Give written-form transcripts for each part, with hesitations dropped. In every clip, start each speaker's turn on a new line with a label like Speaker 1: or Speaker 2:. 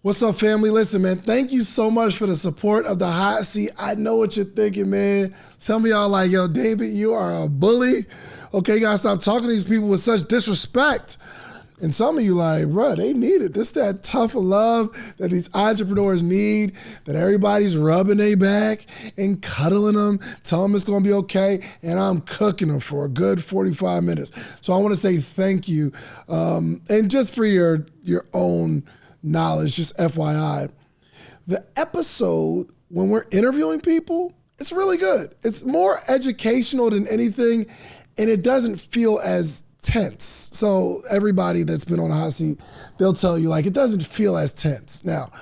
Speaker 1: What's up, family? Listen, man, thank you so much for the support of the hot seat. I know what you're thinking, man. Some of y'all like, yo, David, you are a bully. Okay, you gotta stop talking to these people with such disrespect. And some of you like, bro, they need it. This that tough love that these entrepreneurs need, that everybody's rubbing their back and cuddling them, telling them it's gonna be okay, and I'm cooking them for a good 45 minutes. So I wanna say thank you. And just for your own knowledge, just FYI, the episode when we're interviewing people, it's really good. It's more educational than anything, and it doesn't feel as tense. So everybody that's been on a hot seat, they'll tell you like it doesn't feel as tense. Now,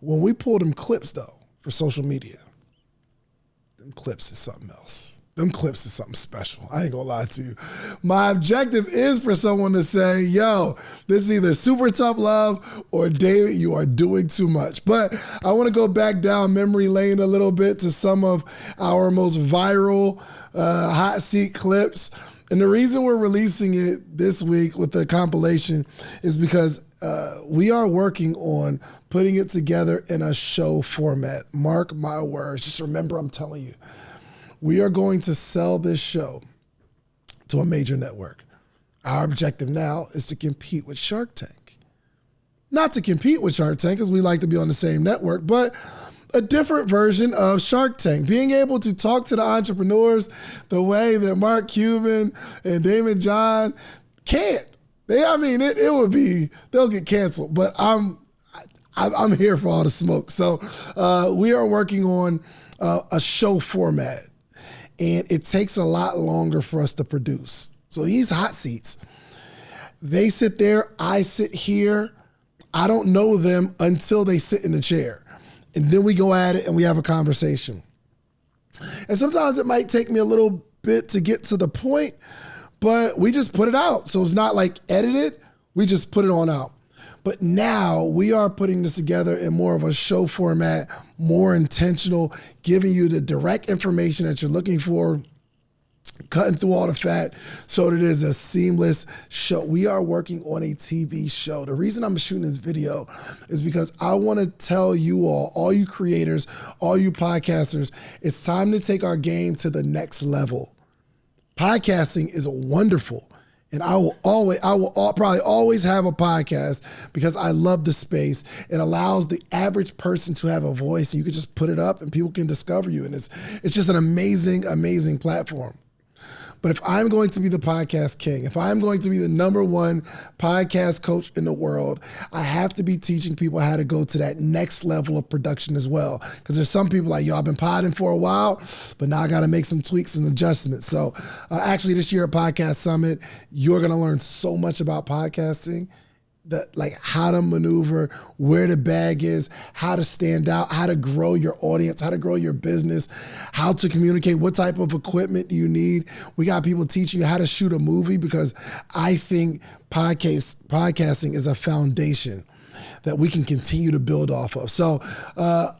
Speaker 1: when we pull them clips though for social media, them clips is something else. Them clips is something special. I ain't gonna lie to you. My objective is for someone to say, yo, this is either super tough love or David, you are doing too much. But I wanna go back down memory lane a little bit to some of our most viral hot seat clips. And the reason we're releasing it this week with the compilation is because we are working on putting it together in a show format. Mark my words, just remember I'm telling you. We are going to sell this show to a major network. Our objective now is to compete with Shark Tank. Not to compete with Shark Tank because we like to be on the same network, but a different version of Shark Tank. Being able to talk to the entrepreneurs the way that Mark Cuban and Damon John can't. It would be, they'll get canceled, but I'm here for all the smoke. So we are working on a show format. And it takes a lot longer for us to produce. So these hot seats, they sit there, I sit here. I don't know them until they sit in the chair. And then we go at it and we have a conversation. And sometimes it might take me a little bit to get to the point, but we just put it out. So it's not like edited, we just put it on out. But now we are putting this together in more of a show format, more intentional, giving you the direct information that you're looking for, cutting through all the fat so that it is a seamless show. We are working on a TV show. The reason I'm shooting this video is because I want to tell you all you creators, all you podcasters, it's time to take our game to the next level. Podcasting is wonderful. And I will probably always have a podcast because I love the space. It allows the average person to have a voice, and you can just put it up and people can discover you. And it's just an amazing, amazing platform. But if I'm going to be the podcast king, if I'm going to be the #1 podcast coach in the world, I have to be teaching people how to go to that next level of production as well. Because there's some people like, yo, I've been podding for a while, but now I got to make some tweaks and adjustments. So actually this year at Podcast Summit, you're going to learn so much about podcasting. Like how to maneuver, where the bag is, how to stand out, how to grow your audience, how to grow your business, how to communicate, what type of equipment do you need. We got people teaching you how to shoot a movie because I think podcasting is a foundation that we can continue to build off of. So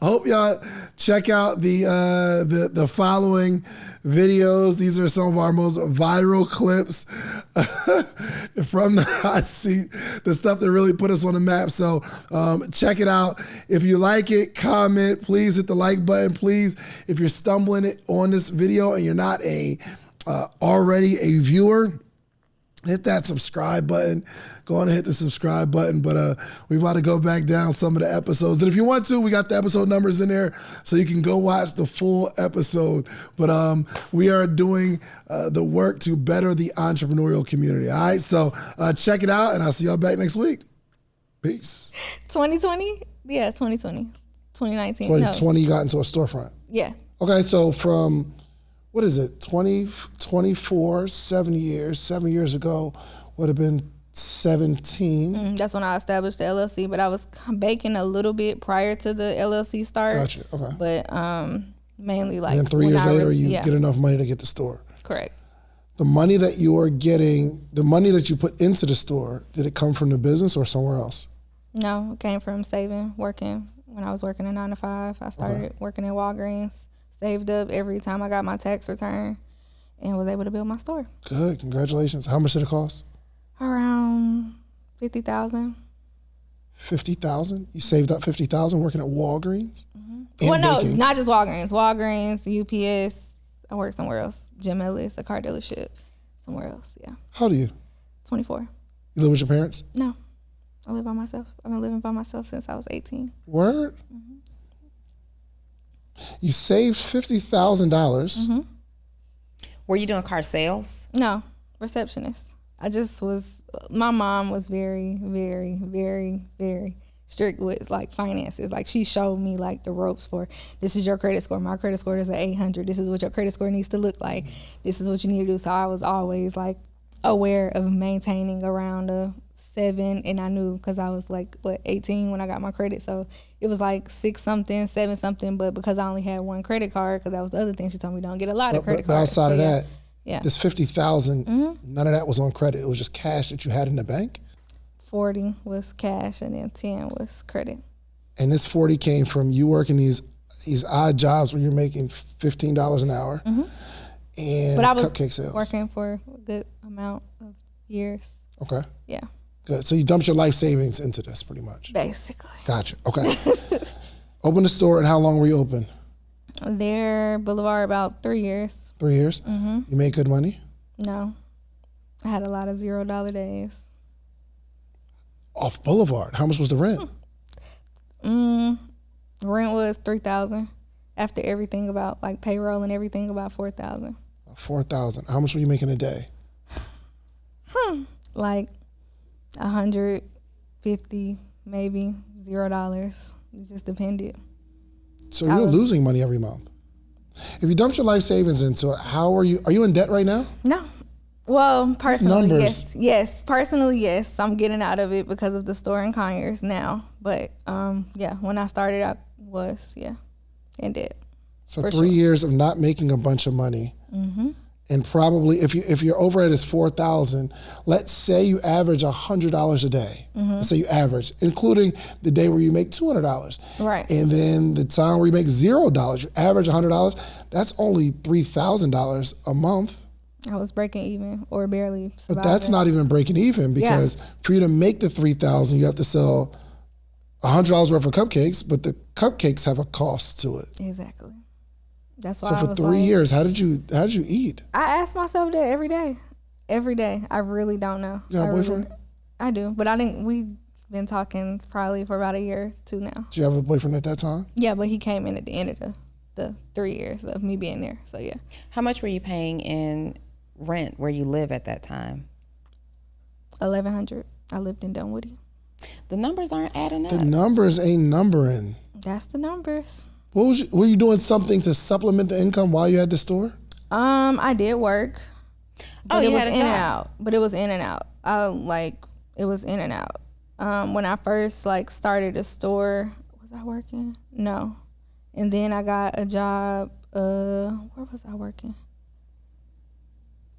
Speaker 1: hope y'all check out the following videos. These are some of our most viral clips from the hot seat, the stuff that really put us on the map. So check it out. If you like it, comment, please hit the like button. Please, if you're stumbling on this video and you're not already a viewer, hit that subscribe button. Go on and hit the subscribe button. But we're about to go back down some of the episodes. And if you want to, we got the episode numbers in there so you can go watch the full episode. But we are doing the work to better the entrepreneurial community. All right, so check it out, and I'll see y'all back next week. Peace. 2020?
Speaker 2: Yeah, 2020. 2019.
Speaker 1: 2020 you got into a storefront.
Speaker 2: Yeah.
Speaker 1: Okay, so from... what is it, 24, 7 years ago, would have been 17.
Speaker 2: That's when I established the LLC, but I was baking a little bit prior to the LLC start.
Speaker 1: Gotcha, okay.
Speaker 2: But mainly like...
Speaker 1: And then 3 years later, you get enough money to get the store.
Speaker 2: Correct.
Speaker 1: The money that you are getting, the money that you put into the store, did it come from the business or somewhere else?
Speaker 2: No, it came from saving, working. When I was working a 9 to 5, I started working at Walgreens. Saved up every time I got my tax return and was able to build my store.
Speaker 1: Good, congratulations. How much did it cost?
Speaker 2: Around $50,000.
Speaker 1: $50,000? You saved up $50,000 working at Walgreens?
Speaker 2: Well, no, not just Walgreens. Walgreens, UPS. I work somewhere else. Jim Ellis, a car dealership. Somewhere else, yeah.
Speaker 1: How old are you?
Speaker 2: 24.
Speaker 1: You live with your parents?
Speaker 2: No. I live by myself. I've been living by myself since I was 18.
Speaker 1: Word? You saved $50,000.
Speaker 3: Were you doing car sales?
Speaker 2: No, receptionist. My mom was very, very, very, very strict with like finances. Like she showed me like the ropes for, this is your credit score. My credit score is an 800. This is what your credit score needs to look like. This is what you need to do. So I was always like aware of maintaining around a 7, and I knew because I was like 18 when I got my credit, so it was like 6 something, 7 something. But because I only had one credit card, because that was the other thing she told me, don't get a lot of credit cards.
Speaker 1: But outside of that,
Speaker 2: yeah,
Speaker 1: this $50,000, none of that was on credit. It was just cash that you had in the bank.
Speaker 2: 40 was cash, and then 10 was credit.
Speaker 1: And this 40 came from you working these odd jobs where you're making $15 an hour, and
Speaker 2: but I was
Speaker 1: cupcake sales.
Speaker 2: Working for a good amount of years.
Speaker 1: Okay.
Speaker 2: Yeah.
Speaker 1: Good. So you dumped your life savings into this, pretty much.
Speaker 2: Basically.
Speaker 1: Gotcha. Okay. Open the store, and how long were you open?
Speaker 2: There, Boulevard, about 3 years.
Speaker 1: 3 years. You made good money.
Speaker 2: No, I had a lot of $0 days.
Speaker 1: Off Boulevard, how much was the rent?
Speaker 2: Rent was $3,000. After everything, about like payroll and everything, about $4,000.
Speaker 1: $4,000. How much were you making a day?
Speaker 2: Like 150, maybe $0. It just depended.
Speaker 1: So you're losing money every month. If you dumped your life savings into it, how are you? Are you in debt right now?
Speaker 2: No. Well, personally,
Speaker 1: numbers.
Speaker 2: yes. Personally, yes. I'm getting out of it because of the store in Conyers now. But yeah, when I started, I was in debt.
Speaker 1: So
Speaker 2: For
Speaker 1: 3
Speaker 2: sure.
Speaker 1: years of not making a bunch of money, and probably if your overhead is $4,000, let's say you average $100 a day. Let's say you average, including the day where you make $200.
Speaker 2: Right.
Speaker 1: And then the time where you make $0, you average $100. That's only $3,000 a month.
Speaker 2: I was breaking even or barely surviving.
Speaker 1: But that's not even breaking even, because for you to make the $3,000, you have to sell $100 worth of cupcakes, but the cupcakes have a cost to it.
Speaker 2: Exactly. That's why
Speaker 1: So
Speaker 2: I
Speaker 1: for
Speaker 2: was
Speaker 1: 3 years, how did you eat?
Speaker 2: I ask myself that every day. Every day. I really don't know.
Speaker 1: You got a boyfriend?
Speaker 2: I do, but we've been talking probably for about a year or two now.
Speaker 1: Did you have a boyfriend at that time?
Speaker 2: Yeah, but he came in at the end of the 3 years of me being there. So yeah.
Speaker 3: How much were you paying in rent where you live at that time?
Speaker 2: $1,100. I lived in Dunwoody.
Speaker 3: The numbers aren't adding up.
Speaker 1: The numbers ain't numbering.
Speaker 2: That's the numbers.
Speaker 1: Were you doing something to supplement the income while you had the store?
Speaker 2: I did work. But
Speaker 3: you
Speaker 2: it was
Speaker 3: had a
Speaker 2: in and
Speaker 3: job.
Speaker 2: out. But it was in and out. It was in and out. When I first started the store, was I working? No. And then I got a job. Where was I working?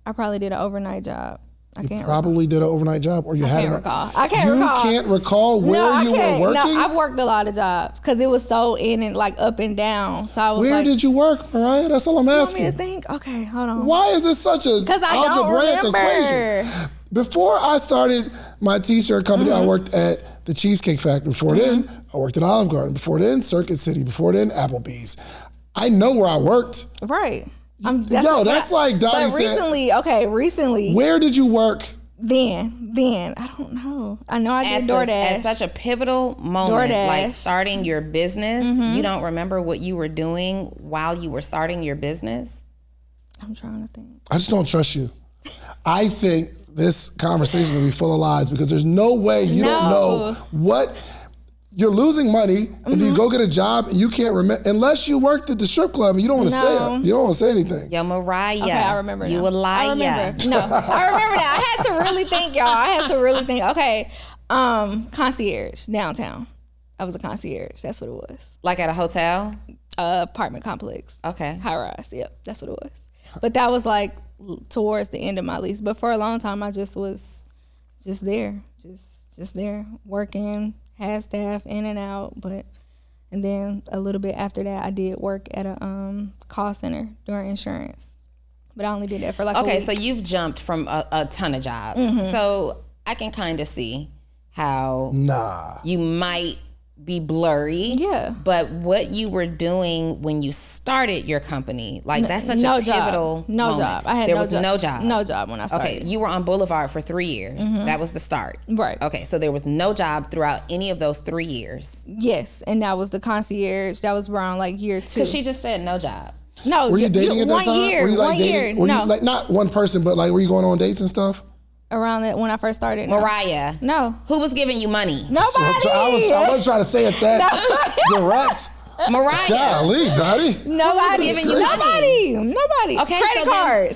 Speaker 2: I probably did an overnight job. I can't
Speaker 1: Probably did an overnight job, or you had
Speaker 2: can't
Speaker 1: an.
Speaker 2: recall. I can't recall.
Speaker 1: You can't recall where you were working?
Speaker 2: No, I've worked a lot of jobs because it was so in and up and down. So I was
Speaker 1: Where
Speaker 2: like,
Speaker 1: did you work, Mariah? That's all I'm
Speaker 2: you want
Speaker 1: asking.
Speaker 2: me to think? Okay, hold on.
Speaker 1: Why is it such a
Speaker 2: 'Cause I don't
Speaker 1: algebraic
Speaker 2: remember.
Speaker 1: equation? Before I started my t-shirt company, I worked at the Cheesecake Factory. Before then, I worked at Olive Garden. Before then, Circuit City. Before then, Applebee's. I know where I worked.
Speaker 2: Right.
Speaker 1: That's like Dottie
Speaker 2: But
Speaker 1: said.
Speaker 2: recently,
Speaker 1: Where did you work?
Speaker 2: Then, I don't know. I know I did DoorDash.
Speaker 3: At such a pivotal moment,
Speaker 2: DoorDash.
Speaker 3: like starting your business, you don't remember what you were doing while you were starting your business?
Speaker 2: I'm trying to think.
Speaker 1: I just don't trust you. I think this conversation will be full of lies, because there's no way you don't know what. You're losing money, and then you go get a job, and you can't remember, unless you worked at the strip club and you don't want to say it. You don't want to say anything.
Speaker 3: Yo, Mariah.
Speaker 2: Okay, I remember
Speaker 3: You
Speaker 2: now.
Speaker 3: a liar.
Speaker 2: I remember. No, I remember now. I had to really think, y'all. I had to really think. Okay, concierge downtown. I was a concierge. That's what it was.
Speaker 3: Like at a hotel?
Speaker 2: Apartment complex.
Speaker 3: Okay.
Speaker 2: High rise. Yep, that's what it was. But that was towards the end of my lease. But for a long time, I just was just there, just there working. Had staff in and out, and then a little bit after that, I did work at a call center doing insurance, but I only did that for a week.
Speaker 3: So you've jumped from a ton of jobs. So I can kind of see how you might be blurry.
Speaker 2: Yeah.
Speaker 3: But what you were doing when you started your company, like that's such a pivotal moment.
Speaker 2: Job. I had
Speaker 3: there was no job.
Speaker 2: No job when I started.
Speaker 3: Okay, you were on Boulevard for 3 years. That was the start.
Speaker 2: Right.
Speaker 3: Okay, so there was no job throughout any of those 3 years.
Speaker 2: Yes, and that was the concierge. That was around like year 2.
Speaker 3: Because she just said no job.
Speaker 2: No,
Speaker 1: were you dating at that time?
Speaker 2: Year,
Speaker 1: were you like
Speaker 2: 1
Speaker 1: dating?
Speaker 2: year.
Speaker 1: Were
Speaker 2: No,
Speaker 1: you like not one person, but like were you going on dates and stuff?
Speaker 2: Around that when I first started.
Speaker 3: Mariah.
Speaker 2: No.
Speaker 3: Who was giving you money?
Speaker 2: Nobody.
Speaker 1: I was trying to say it that direct.
Speaker 3: Mariah.
Speaker 1: Golly, Daddy.
Speaker 2: Nobody
Speaker 3: giving you money?
Speaker 2: Nobody.
Speaker 3: Okay,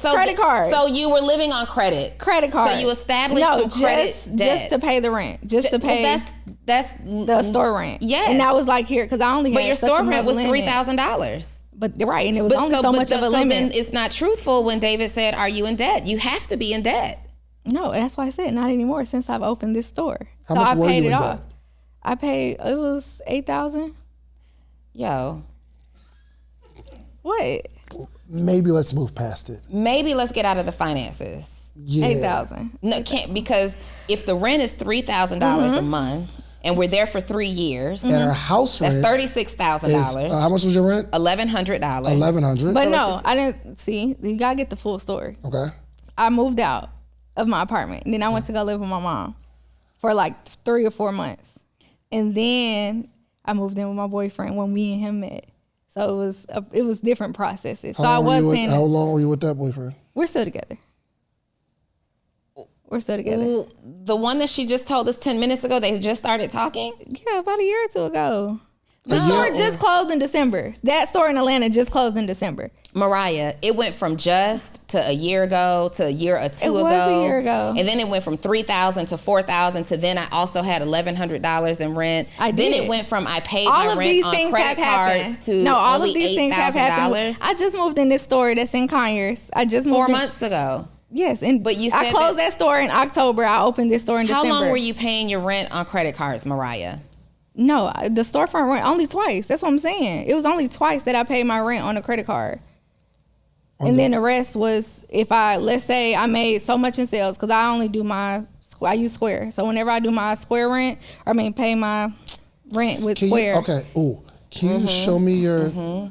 Speaker 2: Credit card.
Speaker 3: So you were living on credit.
Speaker 2: Credit card.
Speaker 3: So you established some credit debt.
Speaker 2: Just to pay the rent. Just to pay.
Speaker 3: Well, that's
Speaker 2: the store rent.
Speaker 3: Yes.
Speaker 2: And that was like here because I only had.
Speaker 3: But your store rent was
Speaker 2: limit.
Speaker 3: $3,000.
Speaker 2: But right, and it was only so much of a limit.
Speaker 3: Then it's not truthful when David said, "Are you in debt?" You have to be in debt.
Speaker 2: No, that's why I said not anymore since I've opened this store.
Speaker 1: How much
Speaker 2: I
Speaker 1: were
Speaker 2: paid
Speaker 1: you
Speaker 2: it
Speaker 1: in
Speaker 2: off.
Speaker 1: debt?
Speaker 2: I paid. It was $8,000.
Speaker 3: Yo.
Speaker 2: What?
Speaker 1: Maybe let's move past it.
Speaker 3: Maybe let's get out of the finances.
Speaker 1: Yeah.
Speaker 2: $8,000.
Speaker 3: No, can't, because if the rent is $3,000 a month and we're there for 3 years,
Speaker 1: And our house rent
Speaker 3: that's $36,000.
Speaker 1: is, how much was your rent?
Speaker 3: $1,100.
Speaker 1: $1,100.
Speaker 2: But no, I didn't see. You gotta get the full story.
Speaker 1: Okay.
Speaker 2: I moved out of my apartment. And then I went to go live with my mom for like 3 or 4 months. And then I moved in with my boyfriend when me and him met. So it was different processes. So I was paying.
Speaker 1: How long were you with that boyfriend?
Speaker 2: We're still together. We're still together.
Speaker 3: The one that she just told us 10 minutes ago, they just started talking?
Speaker 2: Yeah, about a year or 2 ago. The store just closed in December. That store in Atlanta just closed in December.
Speaker 3: Mariah, it went from just to a year ago to a year or 2 ago.
Speaker 2: It was a year ago.
Speaker 3: And then it went from $3,000 to $4,000 to then I also had $1,100 in rent. Then it went from I paid my rent on credit cards to
Speaker 2: all
Speaker 3: only
Speaker 2: of these things have happened. I just moved in this store that's in Conyers. I just moved
Speaker 3: 4 months ago.
Speaker 2: Yes,
Speaker 3: but you said
Speaker 2: I closed that store in October. I opened this store in December.
Speaker 3: How long were you paying your rent on credit cards, Mariah?
Speaker 2: No, the storefront rent only twice. That's what I'm saying. It was only twice that I paid my rent on a credit card. And then the rest was if let's say I made so much in sales because I only do I use Square. So whenever I do my Square rent, pay my rent with Square.
Speaker 1: Can you show me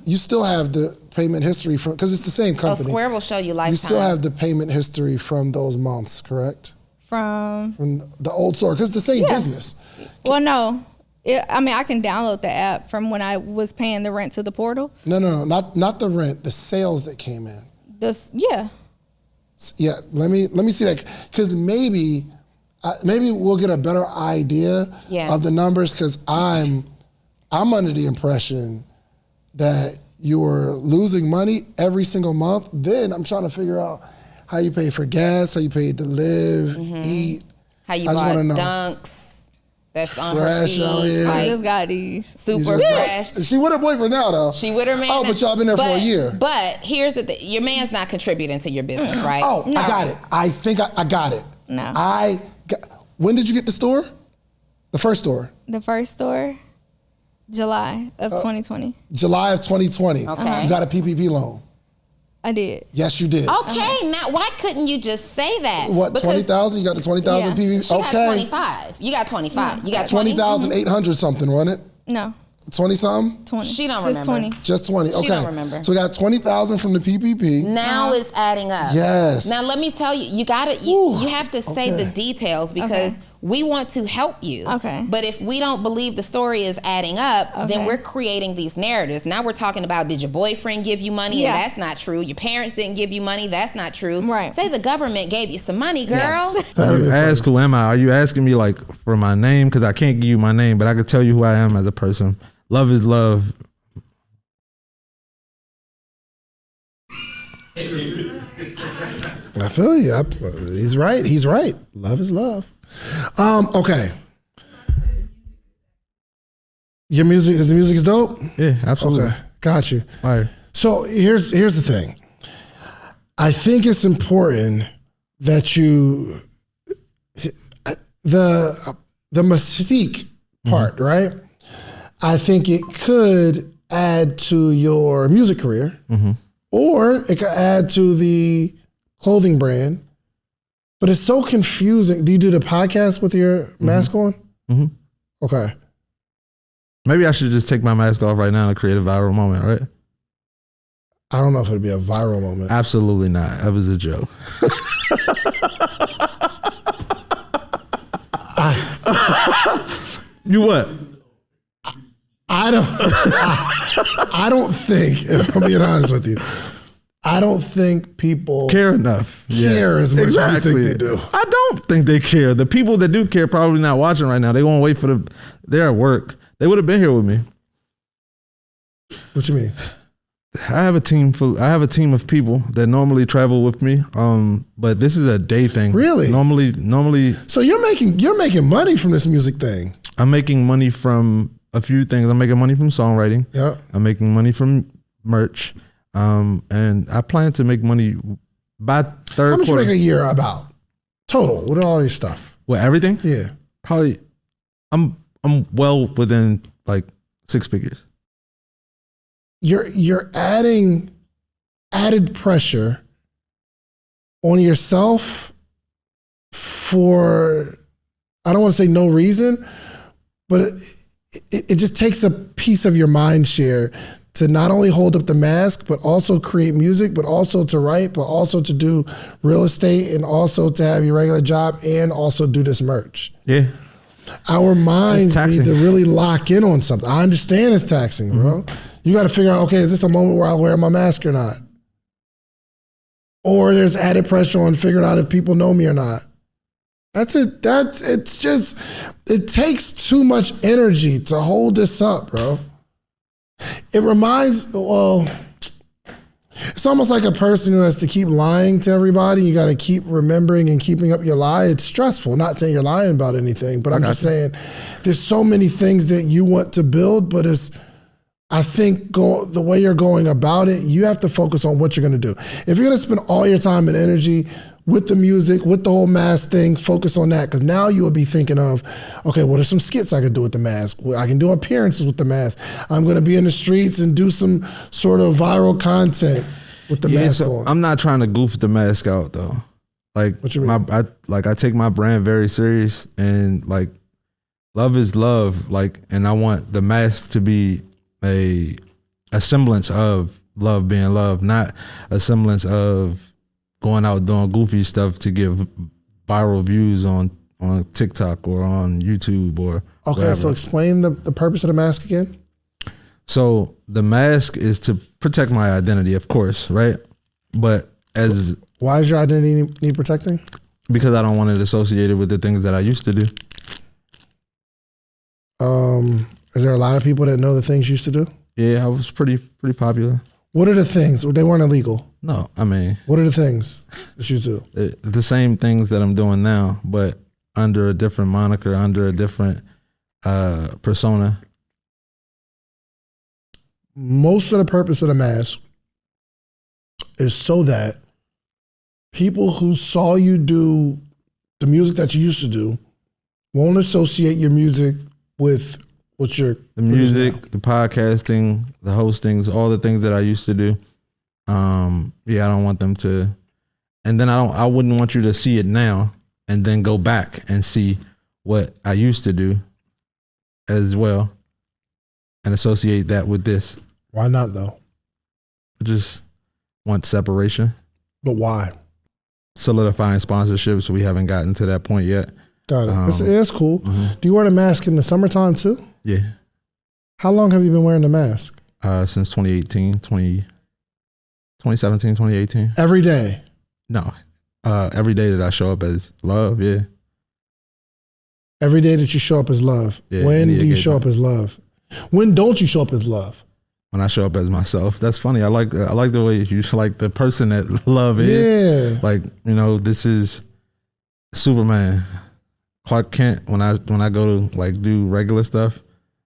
Speaker 1: you still have the payment history from, because it's the same company.
Speaker 3: Square will show you lifetime.
Speaker 1: You still have the payment history from those months, correct?
Speaker 2: From
Speaker 1: the old store, because it's the same business.
Speaker 2: Well, no. I can download the app from when I was paying the rent to the portal.
Speaker 1: No, not the rent, the sales that came in.
Speaker 2: Yeah,
Speaker 1: let me see that, because maybe we'll get a better idea of the numbers, because I'm under the impression that you were losing money every single month. Then I'm trying to figure out how you pay for gas, how you pay to live, eat.
Speaker 3: How you bought Dunks. That's on
Speaker 1: fresh
Speaker 3: her feet.
Speaker 1: Out here.
Speaker 2: I just got these.
Speaker 3: Super fresh.
Speaker 1: She with her boyfriend now, though.
Speaker 3: She with her man.
Speaker 1: Oh, but y'all been there for a year.
Speaker 3: But here's the thing. Your man's not contributing to your business, right?
Speaker 1: Oh, no. I got it. I think I got it.
Speaker 2: No.
Speaker 1: When did you get the store? The first store?
Speaker 2: The first store, July of 2020.
Speaker 1: July of 2020.
Speaker 3: Okay.
Speaker 1: You got a PPP loan.
Speaker 2: I did.
Speaker 1: Yes, you did.
Speaker 3: Okay, now why couldn't you just say that?
Speaker 1: What, 20,000? You got the 20,000 PPP?
Speaker 3: She got 25. You got 25. You got
Speaker 1: 20,800 something, wasn't it?
Speaker 2: No.
Speaker 1: 20 something?
Speaker 2: 20.
Speaker 3: She don't
Speaker 2: Just
Speaker 3: remember.
Speaker 2: 20.
Speaker 1: Just 20. Okay.
Speaker 3: She don't remember.
Speaker 1: So we got 20,000 from the PPP.
Speaker 3: Now it's adding up.
Speaker 1: Yes.
Speaker 3: Now let me tell you, you have to say the details because we want to help you.
Speaker 2: Okay.
Speaker 3: But if we don't believe the story is adding up, then we're creating these narratives. Now we're talking about, did your boyfriend give you money? And that's not true. Your parents didn't give you money. That's not true.
Speaker 2: Right.
Speaker 3: Say the government gave you some money, girl.
Speaker 1: Yes.
Speaker 4: You ask who am I? Are you asking me like for my name? Because I can't give you my name, but I can tell you who I am as a person. Love is love.
Speaker 1: I feel you. He's right. He's right. Love is love. Okay. Your music is dope?
Speaker 4: Yeah, absolutely.
Speaker 1: Okay, got you.
Speaker 4: All right.
Speaker 1: So here's the thing. I think it's important that you the mystique part, right? I think it could add to your music career, or it could add to the clothing brand. But it's so confusing. Do you do the podcast with your mask on?
Speaker 4: Mm-hmm.
Speaker 1: Okay.
Speaker 4: Maybe I should just take my mask off right now to create a viral moment, right?
Speaker 1: I don't know if it'd be a viral moment.
Speaker 4: Absolutely not. That was a joke. You what?
Speaker 1: I don't think, if I'm being honest with you, I don't think people
Speaker 4: care enough.
Speaker 1: Care as much as you think they do.
Speaker 4: I don't think they care. The people that do care probably not watching right now. They won't wait for they're at work. They would have been here with me.
Speaker 1: What you mean?
Speaker 4: I have a team of people that normally travel with me. But this is a day thing.
Speaker 1: Really?
Speaker 4: Normally.
Speaker 1: So you're making money from this music thing.
Speaker 4: I'm making money from a few things. I'm making money from songwriting.
Speaker 1: Yeah.
Speaker 4: I'm making money from merch. And I plan to make money by third quarter.
Speaker 1: How much you make a year about? Total, with all this stuff.
Speaker 4: With everything?
Speaker 1: Yeah.
Speaker 4: Probably I'm well within like 6 figures.
Speaker 1: You're adding added pressure on yourself for, I don't want to say no reason, but it just takes a piece of your mind share to not only hold up the mask, but also create music, but also to write, but also to do real estate, and also to have your regular job, and also do this merch.
Speaker 4: Yeah.
Speaker 1: Our minds need to really lock in on something. I understand it's taxing, bro. You got to figure out, okay, is this a moment where I'll wear my mask or not? Or there's added pressure on figuring out if people know me or not. That's it. It takes too much energy to hold this up, bro. It reminds, it's almost like a person who has to keep lying to everybody. You got to keep remembering and keeping up your lie. It's stressful. Not saying you're lying about anything, but I'm just saying there's so many things that you want to build, but I think the way you're going about it, you have to focus on what you're going to do. If you're going to spend all your time and energy with the music, with the whole mask thing, focus on that. Because now you will be thinking of, okay, what are some skits I could do with the mask? I can do appearances with the mask. I'm going to be in the streets and do some sort of viral content with the mask on.
Speaker 4: I'm not trying to goof the mask out though. Like,
Speaker 1: what you mean?
Speaker 4: I take my brand very serious, and like, love is love. Like, and I want the mask to be a semblance of love being love, not a semblance of going out doing goofy stuff to give viral views on TikTok or on YouTube or
Speaker 1: okay, whatever. So explain the purpose of the mask again.
Speaker 4: So the mask is to protect my identity, of course, right? But
Speaker 1: why is your identity need protecting?
Speaker 4: Because I don't want it associated with the things that I used to do.
Speaker 1: Is there a lot of people that know the things you used to do?
Speaker 4: Yeah, I was pretty popular.
Speaker 1: What are the things? They weren't illegal.
Speaker 4: No, I mean,
Speaker 1: what are the things that you do?
Speaker 4: The same things that I'm doing now, but under a different moniker, under a different persona.
Speaker 1: Most of the purpose of the mask is so that people who saw you do the music that you used to do won't associate your music with what you're
Speaker 4: the music, the podcasting, the hostings, all the things that I used to do. I don't want them to, and then I wouldn't want you to see it now and then go back and see what I used to do as well and associate that with this.
Speaker 1: Why not though?
Speaker 4: I just want separation.
Speaker 1: But why?
Speaker 4: Solidifying sponsorships. We haven't gotten to that point yet.
Speaker 1: Got it. It's cool.
Speaker 4: Mm-hmm.
Speaker 1: Do you wear the mask in the summertime too?
Speaker 4: Yeah.
Speaker 1: How long have you been wearing the mask?
Speaker 4: Since 2017, 2018.
Speaker 1: Every day?
Speaker 4: No. Every day that I show up as love, yeah.
Speaker 1: Every day that you show up as love.
Speaker 4: Yeah,
Speaker 1: when do you show up as love? When don't you show up as love?
Speaker 4: When I show up as myself. That's funny. I like the way you like the person that love is.
Speaker 1: Yeah.
Speaker 4: Like, this is Superman. Clark Kent, when I go to like do regular stuff,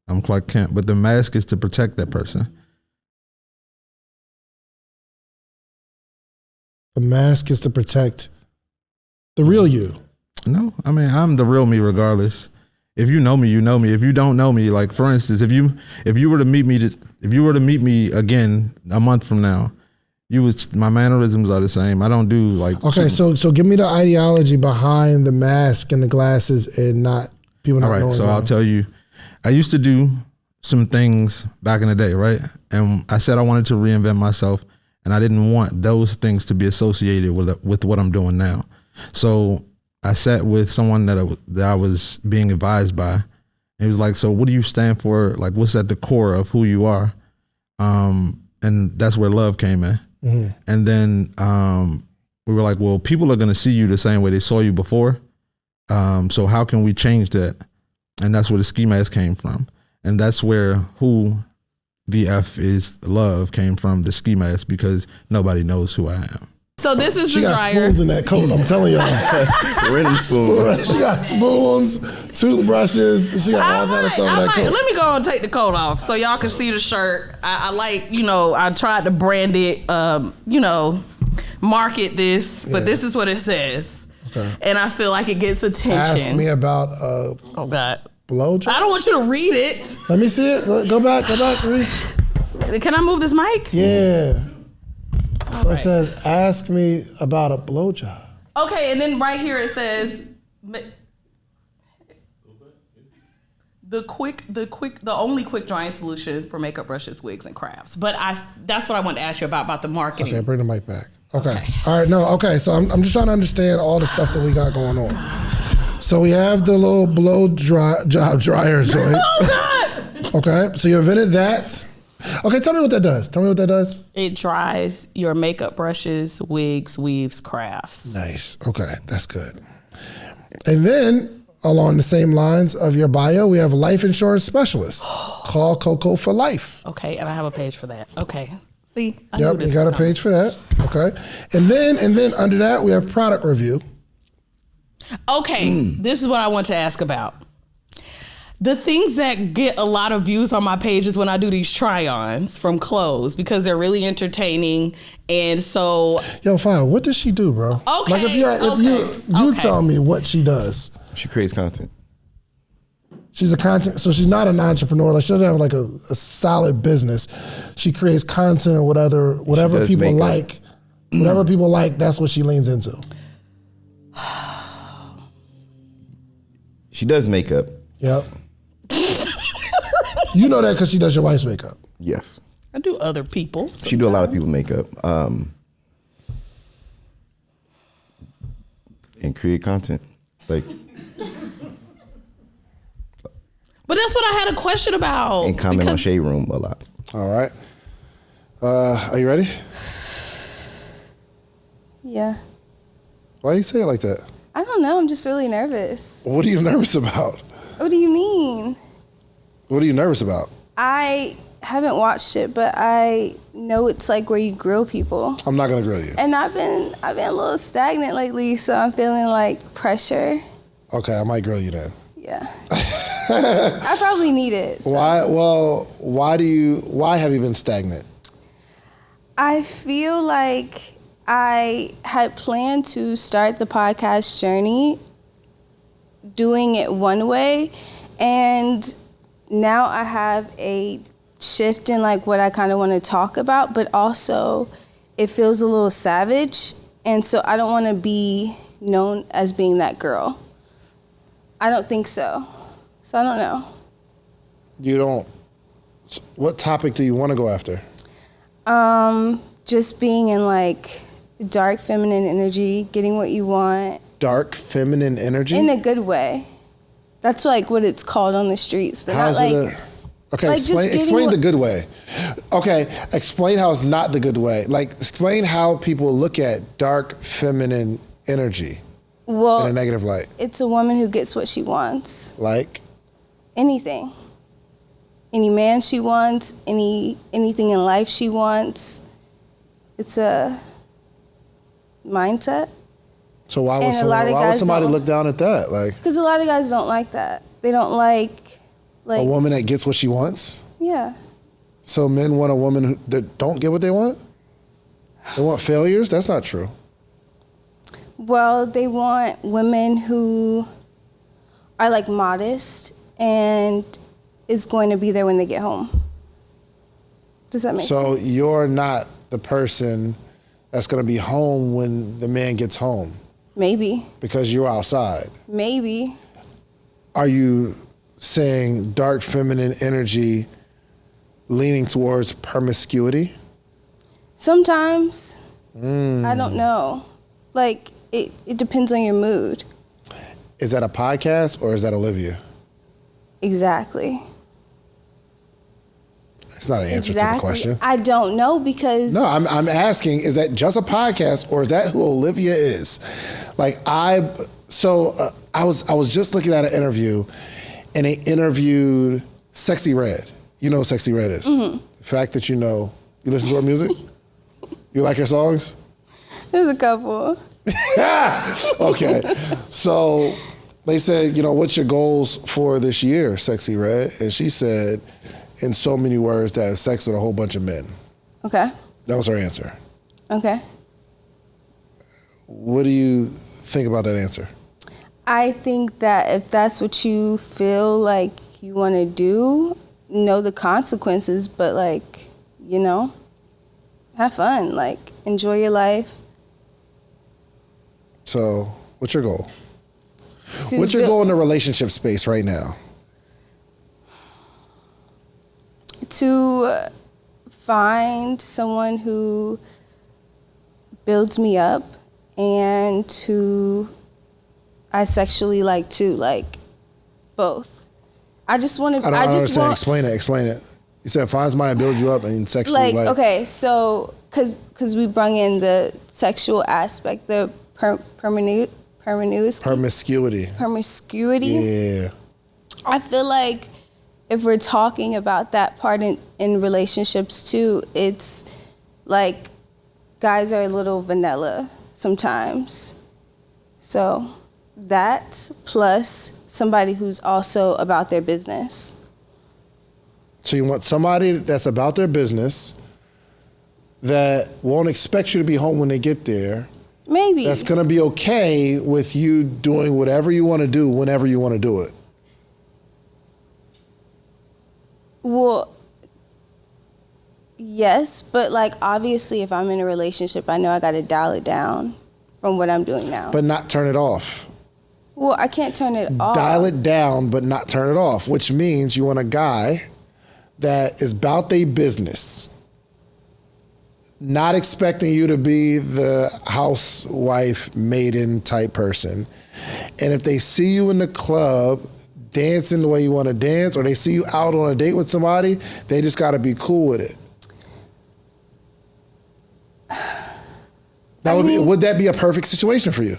Speaker 4: I'm Clark Kent. But the mask is to protect that person.
Speaker 1: The mask is to protect the real you.
Speaker 4: No, I mean, I'm the real me regardless. If you know me, you know me. If you don't know me, like for instance, if you were to meet me again a month from now, my mannerisms are the same. I don't do like.
Speaker 1: Okay, so give me the ideology behind the mask and the glasses and not people not knowing.
Speaker 4: All right, so I'll tell you. I used to do some things back in the day, right? And I said I wanted to reinvent myself, and I didn't want those things to be associated with what I'm doing now. So I sat with someone that I was being advised by. And he was like, so what do you stand for? Like, what's at the core of who you are? And that's where love came in. Mm-hmm. And then we were like, well, people are going to see you the same way they saw you before. So how can we change that? And that's where the ski mask came from. And that's where who the F is love came from, the ski mask, because nobody knows who I am.
Speaker 5: So this is
Speaker 1: she
Speaker 5: the
Speaker 1: got
Speaker 5: dryer.
Speaker 1: Spoons in that coat, I'm telling y'all.
Speaker 6: Random spoons.
Speaker 1: She got spoons, toothbrushes. She got all kind of stuff in that coat.
Speaker 5: Let me go and take the coat off so y'all can see the shirt. I like, I tried to brand it, market this, but this is what it says. Okay. And I feel like it gets attention.
Speaker 1: Ask me about
Speaker 5: oh God,
Speaker 1: blowjob.
Speaker 5: I don't want you to read it.
Speaker 1: Let me see it. Go back, Reese.
Speaker 5: Can I move this mic?
Speaker 1: Yeah. So it says, ask me about a blowjob.
Speaker 5: Okay, and then right here it says the only quick drying solution for makeup brushes, wigs, and crafts. But that's what I wanted to ask you about the marketing.
Speaker 1: Okay, bring the mic back. Okay. All right, no, okay. So I'm just trying to understand all the stuff that we got going on. So we have the little job dryer joint.
Speaker 5: Oh God!
Speaker 1: Okay, so you invented that. Okay, tell me what that does.
Speaker 5: It dries your makeup brushes, wigs, weaves, crafts.
Speaker 1: Nice. Okay, that's good. And then, along the same lines of your bio, we have life insurance specialist. Call Coco for life.
Speaker 5: Okay, and I have a page for that. Okay. See?
Speaker 1: Yep, you got a page for that. Okay. And then under that, we have product review.
Speaker 5: Okay, this is what I want to ask about. The things that get a lot of views on my page is when I do these try-ons from clothes because they're really entertaining. And so...
Speaker 1: Yo, fine. What does she do, bro?
Speaker 5: Okay.
Speaker 1: Like if you tell me what she does.
Speaker 6: She creates content.
Speaker 1: She's a content, so she's not an entrepreneur. Like she doesn't have like a solid business. She creates content or whatever people like. Whatever people like, that's what she leans into.
Speaker 6: She does makeup.
Speaker 1: Yep. You know that because she does your wife's makeup.
Speaker 6: Yes.
Speaker 5: I do other people.
Speaker 6: She do a lot of people's makeup. And create content. Like.
Speaker 5: But that's what I had a question about.
Speaker 6: And comment on Shade Room a lot.
Speaker 1: All right. Are you ready?
Speaker 7: Yeah.
Speaker 1: Why do you say it like that?
Speaker 7: I don't know. I'm just really nervous.
Speaker 1: What are you nervous about?
Speaker 7: What do you mean?
Speaker 1: What are you nervous about?
Speaker 7: I haven't watched it, but I know it's like where you grill people.
Speaker 1: I'm not gonna grill you.
Speaker 7: And I've been a little stagnant lately, so I'm feeling like pressure.
Speaker 1: Okay, I might grill you then.
Speaker 7: Yeah. I probably need it. So.
Speaker 1: Why? Well, why have you been stagnant?
Speaker 7: I feel like I had planned to start the podcast journey doing it one way, and now I have a shift in like what I kind of want to talk about, but also it feels a little savage, and so I don't want to be known as being that girl. I don't think so. So I don't know.
Speaker 1: You don't. What topic do you want to go after?
Speaker 7: Just being in like dark feminine energy, getting what you want.
Speaker 1: Dark feminine energy?
Speaker 7: In a good way. That's like what it's called on the streets, but
Speaker 1: how's
Speaker 7: not like.
Speaker 1: Okay,
Speaker 7: like
Speaker 1: explain the good way. Okay, explain how it's not the good way. Like, explain how people look at dark feminine energy in a negative light.
Speaker 7: It's a woman who gets what she wants.
Speaker 1: Like?
Speaker 7: Anything. Any man she wants, anything in life she wants. It's a mindset.
Speaker 1: So why would somebody look down at that? Like,
Speaker 7: because a lot of guys don't like that. They don't like
Speaker 1: a woman that gets what she wants?
Speaker 7: Yeah.
Speaker 1: So men want a woman that don't get what they want? They want failures? That's not true.
Speaker 7: Well, they want women who are like modest and is going to be there when they get home. Does that make sense?
Speaker 1: So you're not the person that's going to be home when the man gets home.
Speaker 7: Maybe.
Speaker 1: Because you're outside.
Speaker 7: Maybe.
Speaker 1: Are you saying dark feminine energy leaning towards promiscuity?
Speaker 7: Sometimes. I don't know. Like, it depends on your mood.
Speaker 1: Is that a podcast or is that Olivia?
Speaker 7: Exactly.
Speaker 1: It's not an answer to the question.
Speaker 7: I don't know because...
Speaker 1: No, I'm asking, is that just a podcast or is that who Olivia is? Like, I was just looking at an interview and they interviewed Sexy Red. You know who Sexy Red is. Mm-hmm. The fact that you listen to her music? You like her songs?
Speaker 7: There's a couple.
Speaker 1: Okay. So they said, what's your goals for this year, Sexy Red? And she said, in so many words, to have sex with a whole bunch of men.
Speaker 7: Okay.
Speaker 1: That was her answer.
Speaker 7: Okay.
Speaker 1: What do you think about that answer?
Speaker 7: I think that if that's what you feel like you want to do, know the consequences, but have fun, enjoy your life.
Speaker 1: So, what's your goal? What's your goal in the relationship space right now?
Speaker 7: To find someone who builds me up and who I sexually like too, both. I just want to.
Speaker 1: I don't understand. Explain it. You said find somebody to build you up and sexually like.
Speaker 7: Okay, so because we brung in the sexual aspect, the promiscuity.
Speaker 1: Yeah.
Speaker 7: I feel like if we're talking about that part in relationships too, it's like guys are a little vanilla sometimes. So that plus somebody who's also about their business.
Speaker 1: So you want somebody that's about their business that won't expect you to be home when they get there.
Speaker 7: Maybe.
Speaker 1: That's going to be okay with you doing whatever you want to do whenever you want to do it.
Speaker 7: Well, yes, but obviously if I'm in a relationship, I know I got to dial it down from what I'm doing now.
Speaker 1: But not turn it off.
Speaker 7: Well, I can't turn it off.
Speaker 1: Dial it down, but not turn it off, which means you want a guy that is about their business, not expecting you to be the housewife, maiden type person. And if they see you in the club dancing the way you want to dance, or they see you out on a date with somebody, they just got to be cool with it. Would that be a perfect situation for you?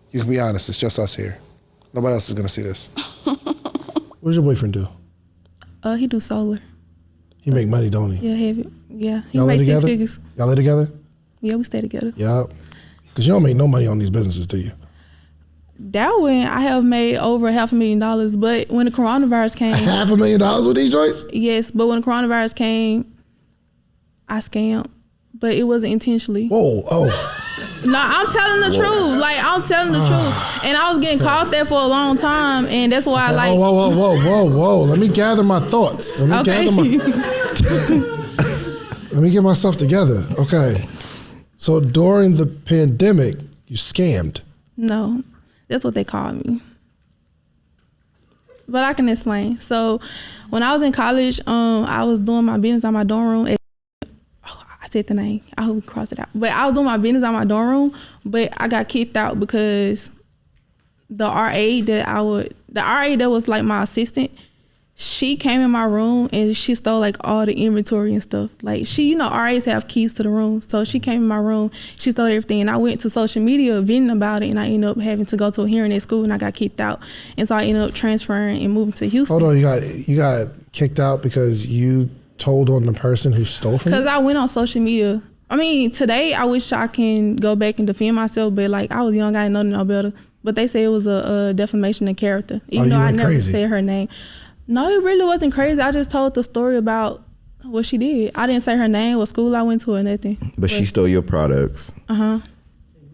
Speaker 1: You can be honest. It's just us here. Nobody else is going to see this. What does your boyfriend do?
Speaker 2: He do solar.
Speaker 1: He make money, don't he?
Speaker 2: Yeah, heavy. Yeah, he
Speaker 1: Y'all
Speaker 2: makes
Speaker 1: live
Speaker 2: 6
Speaker 1: together?
Speaker 2: figures.
Speaker 1: Y'all live together?
Speaker 2: Yeah, we stay together.
Speaker 1: Yeah. Because you don't make no money on these businesses, do you?
Speaker 2: That one, I have made over $500,000, but when the coronavirus came...
Speaker 1: $500,000 with these joints?
Speaker 2: Yes, but when the coronavirus came, I scammed, but it wasn't intentionally.
Speaker 1: Whoa, oh.
Speaker 2: No, I'm telling the truth. I'm telling the truth. And I was getting caught there for a long time, and that's why I
Speaker 1: Whoa. Let me gather my thoughts. Let me get myself together. Okay. So during the pandemic, you scammed.
Speaker 2: No, that's what they called me. But I can explain. So when I was in college, I was doing my business in my dorm room. I said the name. I hope we crossed it out. But I was doing my business in my dorm room, but I got kicked out because the RA that was like my assistant, she came in my room and she stole all the inventory and stuff. RAs have keys to the room. So she came in my room, she stole everything. And I went to social media venting about it, and I ended up having to go to a hearing at school, and I got kicked out. And so I ended up transferring and moving to Houston.
Speaker 1: Hold on, you got kicked out because you told on the person who stole from you?
Speaker 2: Because I went on social media. I mean, today I wish I can go back and defend myself, but I was young, I didn't know no better. But they say it was a defamation of character, even though I never said her name. No, it really wasn't crazy. I just told the story about what she did. I didn't say her name, what school I went to, or nothing.
Speaker 6: But she stole your products.
Speaker 2: Uh-huh.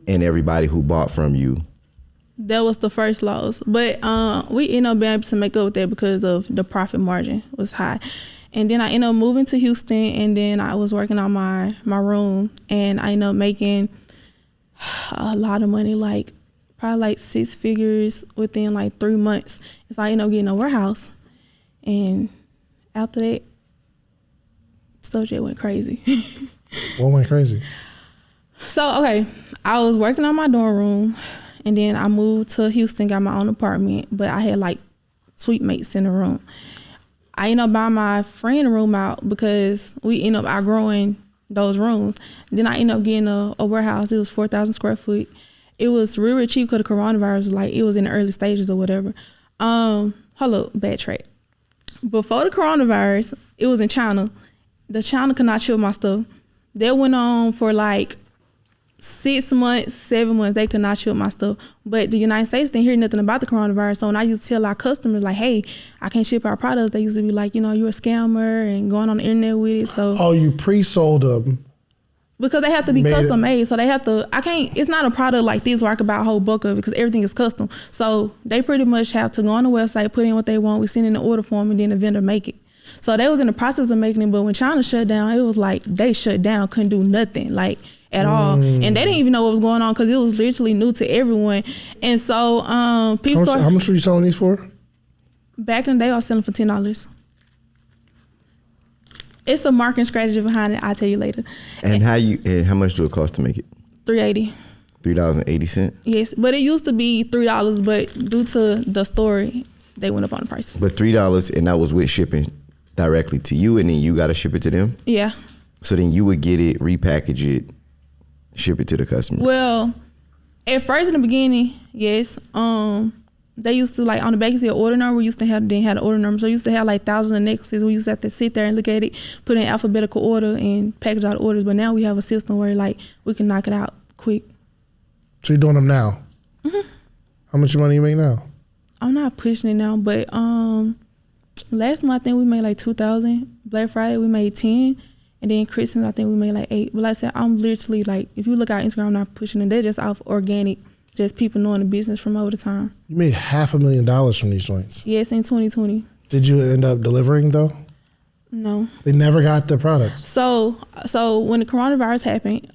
Speaker 6: And everybody who bought from you.
Speaker 2: That was the first loss. But we ended up being able to make up with that because of the profit margin was high.
Speaker 8: And then I ended up moving to Houston, and then I was working on my room, and I ended up making a lot of money, like probably like 6 figures within like 3 months. And so I ended up getting a warehouse, and after that, stuff just went crazy.
Speaker 1: What went crazy?
Speaker 8: So, okay, I was working on my dorm room, and then I moved to Houston, got my own apartment, but I had like suite mates in the room. I ended up buying my friend room out because we ended up outgrowing those rooms. Then I ended up getting a warehouse. It was 4,000 square feet. It was really cheap because the coronavirus, like it was in the early stages or whatever. Hold up, backtrack. Before the coronavirus, it was in China. The China could not ship my stuff. That went on for like 6 months, 7 months. They could not ship my stuff. But the United States didn't hear nothing about the coronavirus. So when I used to tell our customers like, hey, I can't ship our products, they used to be like, you know, you're a scammer and going on the internet with it. So
Speaker 1: you pre-sold them.
Speaker 8: Because they have to be custom made. So they have to, it's not a product like this where I could buy a whole book of it because everything is custom. So they pretty much have to go on the website, put in what they want. We send in the order form and then the vendor make it. So they was in the process of making it, but when China shut down, it was like they shut down, couldn't do nothing, like at all. And they didn't even know what was going on because it was literally new to everyone. And so people started.
Speaker 1: How much were you selling these for?
Speaker 8: Back in the day, I was selling for $10. It's a marketing strategy behind it. I'll tell you later.
Speaker 6: And how much do it cost to make it?
Speaker 8: $3.80.
Speaker 6: $3.80.
Speaker 8: Yes, but it used to be $3, but due to the story, they went up on the prices.
Speaker 6: But $3, and that was with shipping directly to you, and then you got to ship it to them?
Speaker 8: Yeah.
Speaker 6: So then you would get it, repackage it, ship it to the customer?
Speaker 8: Well, at first in the beginning, yes. They used to, like, on the back of your order number, we used to have the order number. So we used to have like thousands of necklaces. We used to have to sit there and look at it, put in alphabetical order and package out the orders. But now we have a system where like we can knock it out quick.
Speaker 1: So you're doing them now? Mm-hmm. How much money you make now?
Speaker 8: I'm not pushing it now, but last month I think we made like $2,000. Black Friday we made $10,000, and then Christmas I think we made like $8,000. But like I said, I'm literally like, if you look at Instagram, I'm not pushing it. They're just off organic, just people knowing the business from over the time.
Speaker 1: You made $500,000 from these joints.
Speaker 8: Yes, in 2020.
Speaker 1: Did you end up delivering though?
Speaker 8: No.
Speaker 1: They never got the products.
Speaker 8: So when the coronavirus happened,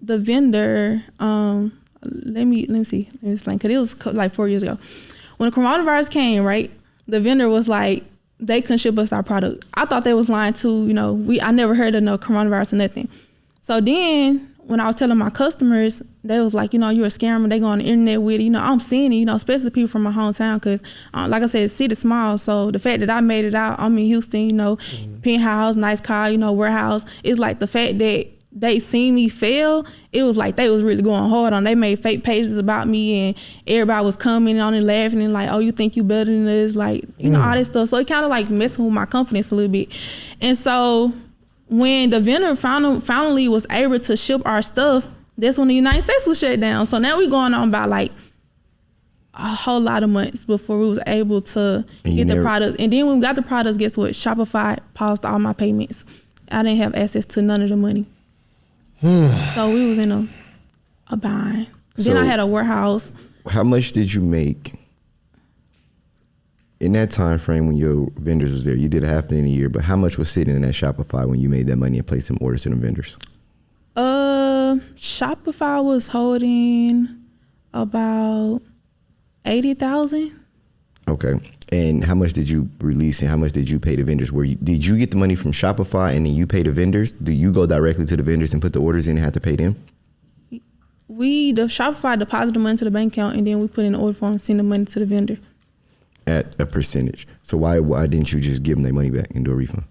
Speaker 8: the vendor, let me explain, because it was like 4 years ago. When the coronavirus came, right, the vendor was like, they couldn't ship us our product. I thought they was lying too, you know, I never heard of no coronavirus or nothing. So then when I was telling my customers, they was like, you know, you're a scammer. They go on the internet with it. You know, I'm seeing it, you know, especially people from my hometown because, like I said, the city's small. So the fact that I made it out, I'm in Houston, you know, penthouse, nice car, you know, warehouse. It's like the fact that they seen me fail, it was like they was really going hard on. They made fake pages about me and everybody was commenting on it, laughing and like, oh, you think you better than this? Like, you know, all that stuff. So it kind of like messing with my confidence a little bit. And so when the vendor finally was able to ship our stuff, that's when the United States was shut down. So now we going on about like a whole lot of months before we was able to get the product. And then when we got the products, guess what? Shopify paused all my payments. I didn't have access to none of the money. So we was in a bind. Then I had a warehouse.
Speaker 6: How much did you make in that time frame when your vendors was there? You did $500,000 a year, but how much was sitting in that Shopify when you made that money and placed them orders to them vendors?
Speaker 8: Shopify was holding about 80,000.
Speaker 6: Okay. And how much did you release and how much did you pay the vendors? Did you get the money from Shopify and then you pay the vendors? Do you go directly to the vendors and put the orders in and have to pay them?
Speaker 8: The Shopify deposited the money to the bank account and then we put in the order form and send the money to the vendor.
Speaker 6: At a percentage. So why didn't you just give them their money back and do a refund?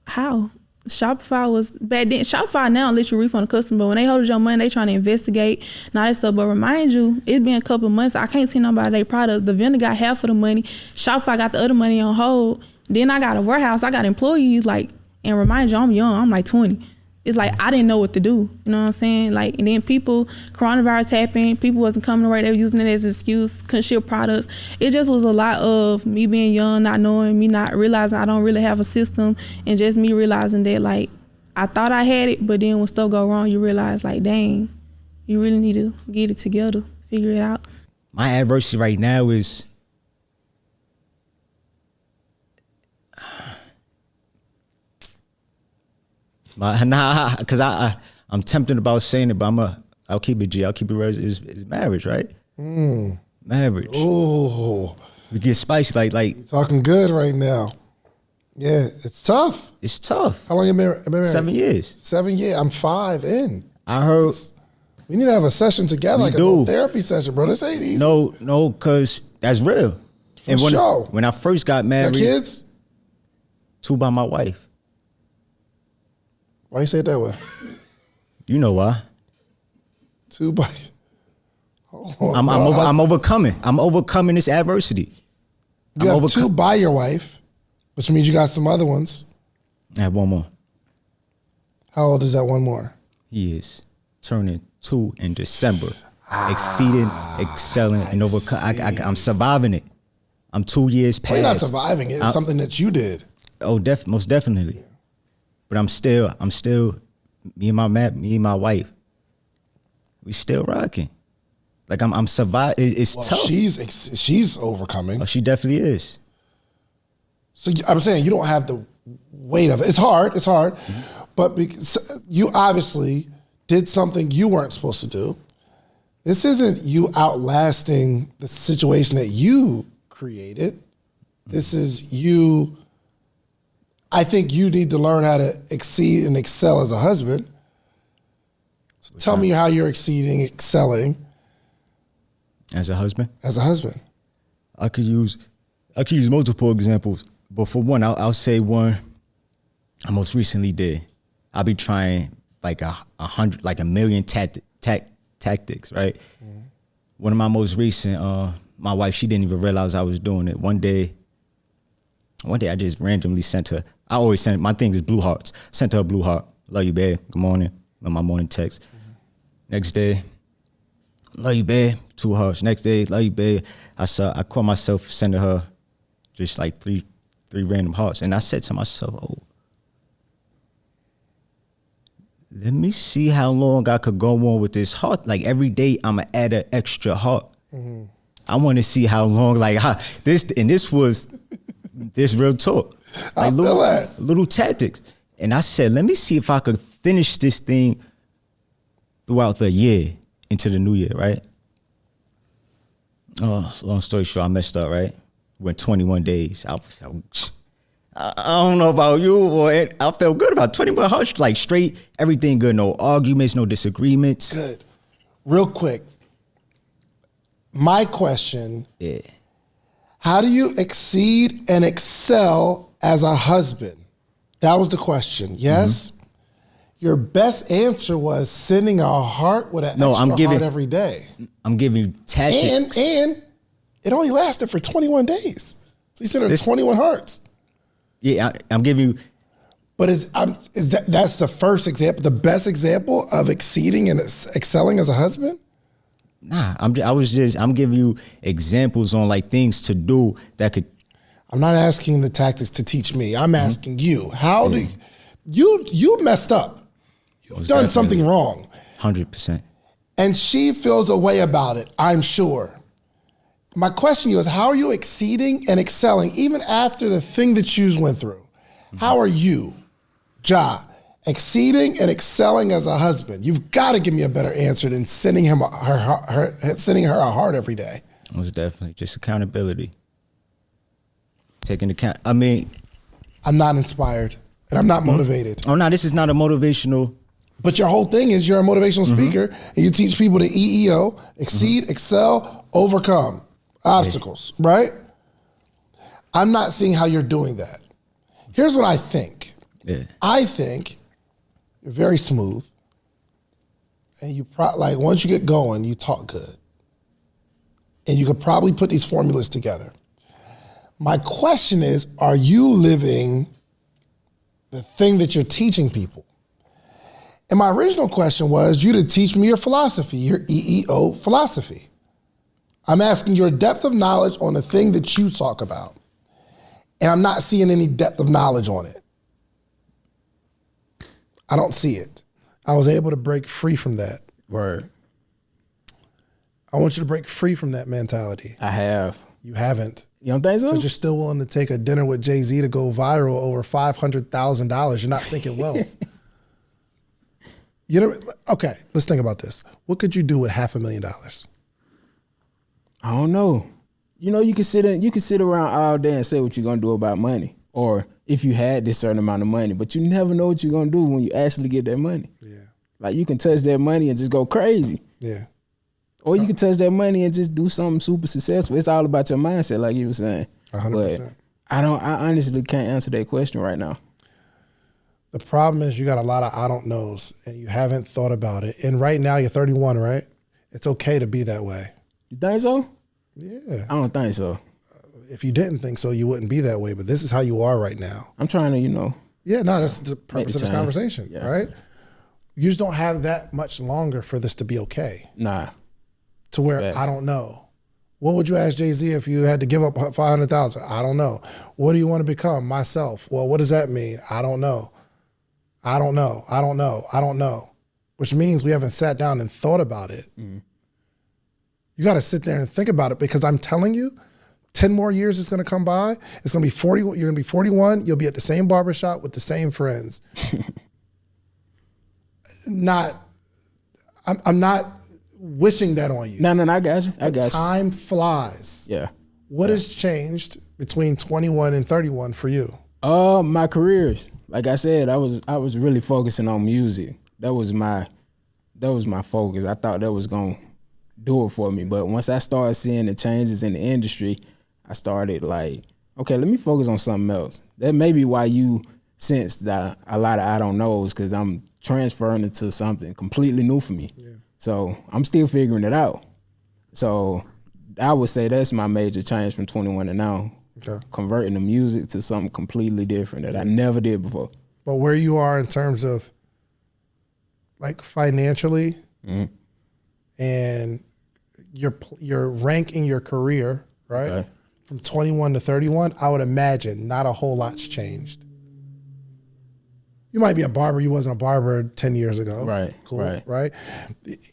Speaker 8: How? Shopify was bad then. Shopify now let you refund the customer, but when they hold your money, they trying to investigate and all that stuff. But remind you, it's been a couple of months. I can't see nobody their product. The vendor got half of the money. Shopify got the other money on hold. Then I got a warehouse. I got employees. Like, and remind you, I'm young. I'm like 20. It's like I didn't know what to do. You know what I'm saying? Like, and then coronavirus happened. People wasn't coming to work. They were using it as an excuse. Couldn't ship products. It just was a lot of me being young, not knowing, me not realizing I don't really have a system, and just me realizing that like I thought I had it, but then when stuff go wrong, you realize like, dang, you really need to get it together, figure it out.
Speaker 9: My adversity right now is Because I'm tempted about saying it, but I'll keep it G. I'll keep it real. It's marriage, right? Marriage.
Speaker 1: Oh,
Speaker 9: We get spicy, like
Speaker 1: talking good right now. Yeah, it's tough.
Speaker 9: it's tough.
Speaker 1: How long you been married?
Speaker 9: 7 years.
Speaker 1: 7 years. I'm 5 in.
Speaker 9: I heard.
Speaker 1: We need to have a session together,
Speaker 9: We
Speaker 1: like a
Speaker 9: do.
Speaker 1: little therapy session, bro. This ain't easy.
Speaker 9: No, because that's real.
Speaker 1: For sure.
Speaker 9: When I first got
Speaker 1: Got
Speaker 9: married,
Speaker 1: kids?
Speaker 9: 2 by my wife.
Speaker 1: Why you say it that way?
Speaker 9: You know why?
Speaker 1: 2 by. Oh,
Speaker 9: I'm overcoming. I'm overcoming this adversity.
Speaker 1: You have 2 by your wife, which means you got some other ones.
Speaker 9: I have one more.
Speaker 1: How old is that one more?
Speaker 9: He is turning 2 in December. Exceeding, excelling, and overcoming. I'm surviving it. I'm 2 years past.
Speaker 1: Well, you're not surviving it. It's something that you did.
Speaker 9: Oh, most definitely. But I'm still me and my wife. We still rocking. Like I'm surviving. It's
Speaker 1: Well,
Speaker 9: tough.
Speaker 1: she's overcoming.
Speaker 9: Oh, she definitely is.
Speaker 1: So I'm saying you don't have the weight of it. It's hard. But because you obviously did something you weren't supposed to do. This isn't you outlasting the situation that you created. This is you. I think you need to learn how to exceed and excel as a husband. So tell me how you're exceeding, excelling
Speaker 9: As a husband, I could use multiple examples. But for one, I'll say one I most recently did. I'll be trying like a million tactics, right? Mm-hmm. One of my most recent, my wife, she didn't even realize I was doing it. One day I just randomly sent her. I always send, my thing is blue hearts. Sent her a blue heart. Love you, babe. Good morning. On my morning text. Mm-hmm. Next day, love you, babe. 2 hearts. Next day, love you, babe. I caught myself sending her just like three random hearts. And I said to myself, oh, let me see how long I could go on with this heart. Like every day, I'm going to add an extra heart. Mm-hmm. I want to see how long, this was real talk. Like little tactics. And I said, let me see if I could finish this thing throughout the year into the new year, right? Long story short, I messed up, right? Went 21 days. I don't know about you, or I felt good about 21 hearts, like straight, everything good, no arguments, no disagreements.
Speaker 1: Good. Real quick, my question, how do you exceed and excel as a husband? That was the question, yes? Mm-hmm. Your best answer was sending a heart with an extra heart every day.
Speaker 9: I'm giving you tactics.
Speaker 1: And it only lasted for 21 days. So you sent her 21 hearts.
Speaker 9: Yeah, I'm giving you.
Speaker 1: But that's the first example, the best example of exceeding and excelling as a husband?
Speaker 9: Nah, I'm giving you examples on like things to do that could.
Speaker 1: I'm not asking the tactics to teach me. I'm asking you. How do you messed up? You've done something wrong.
Speaker 9: 100%.
Speaker 1: And she feels a way about it, I'm sure. My question to you is, how are you exceeding and excelling even after the thing that you went through? Mm-hmm. How are you, exceeding and excelling as a husband? You've got to give me a better answer than sending her a heart every day.
Speaker 9: Most definitely. Just accountability. Taking account. I mean,
Speaker 1: I'm not inspired and I'm not motivated.
Speaker 9: Oh no, this is not a motivational.
Speaker 1: But your whole thing is you're a motivational speaker and you teach people to EEO, exceed, excel, overcome obstacles, right? I'm not seeing how you're doing that. Here's what I think.
Speaker 9: Yeah.
Speaker 1: I think you're very smooth and you once you get going, you talk good. And you could probably put these formulas together. My question is, are you living the thing that you're teaching people? And my original question was you to teach me your philosophy, your EEO philosophy. I'm asking your depth of knowledge on the thing that you talk about. And I'm not seeing any depth of knowledge on it. I don't see it. I was able to break free from that.
Speaker 10: Word.
Speaker 1: I want you to break free from that mentality.
Speaker 10: I have.
Speaker 1: You haven't.
Speaker 10: You don't think so?
Speaker 1: Because you're still willing to take a dinner with Jay-Z to go viral over $500,000. You're not thinking wealth. You know, okay, let's think about this. What could you do with $500,000?
Speaker 10: I don't know. You know, you can sit around all day and say what you're gonna do about money, or if you had this certain amount of money, but you never know what you're gonna do when you actually get that money.
Speaker 1: Yeah.
Speaker 10: Like you can touch that money and just go crazy.
Speaker 1: Yeah.
Speaker 10: Or you can touch that money and just do something super successful. It's all about your mindset, like you were saying.
Speaker 1: 100%.
Speaker 10: But I honestly can't answer that question right now.
Speaker 1: The problem is you got a lot of I don't knows and you haven't thought about it. And right now you're 31, right? It's okay to be that way.
Speaker 10: You think so?
Speaker 1: Yeah.
Speaker 10: I don't think so.
Speaker 1: If you didn't think so, you wouldn't be that way. But this is how you are right now.
Speaker 10: I'm trying to,
Speaker 1: Yeah, no, that's the purpose of this conversation,
Speaker 10: Yeah.
Speaker 1: right? You just don't have that much longer for this to be okay.
Speaker 10: Nah.
Speaker 1: To where
Speaker 10: Facts.
Speaker 1: I don't know. What would you ask Jay-Z if you had to give up $500,000? I don't know. What do you want to become? Myself. Well, what does that mean? I don't know. I don't know. I don't know. I don't know. Which means we haven't sat down and thought about it. Mm-hmm. You got to sit there and think about it, because I'm telling you, 10 more years is going to come by. It's going to be 40. You're going to be 41. You'll be at the same barbershop with the same friends. I'm not wishing that on you.
Speaker 10: No, I got you. I got you.
Speaker 1: Time flies.
Speaker 10: Yeah.
Speaker 1: What has changed between 21 and 31 for you?
Speaker 10: My careers. Like I said, I was really focusing on music. That was my focus. I thought that was gonna do it for me. But once I started seeing the changes in the industry, I started like, okay, let me focus on something else. That may be why you sensed that a lot of I don't knows, because I'm transferring into something completely new for me. Yeah. So I'm still figuring it out. So I would say that's my major change from 21 to now. Okay. Converting the music to something completely different that I never did before.
Speaker 1: But where you are in terms of like financially, mm-hmm. and your rank in your career, right? Okay. From 21 to 31, I would imagine not a whole lot's changed. You might be a barber. You wasn't a barber 10 years ago.
Speaker 10: Right.
Speaker 1: Cool. Right.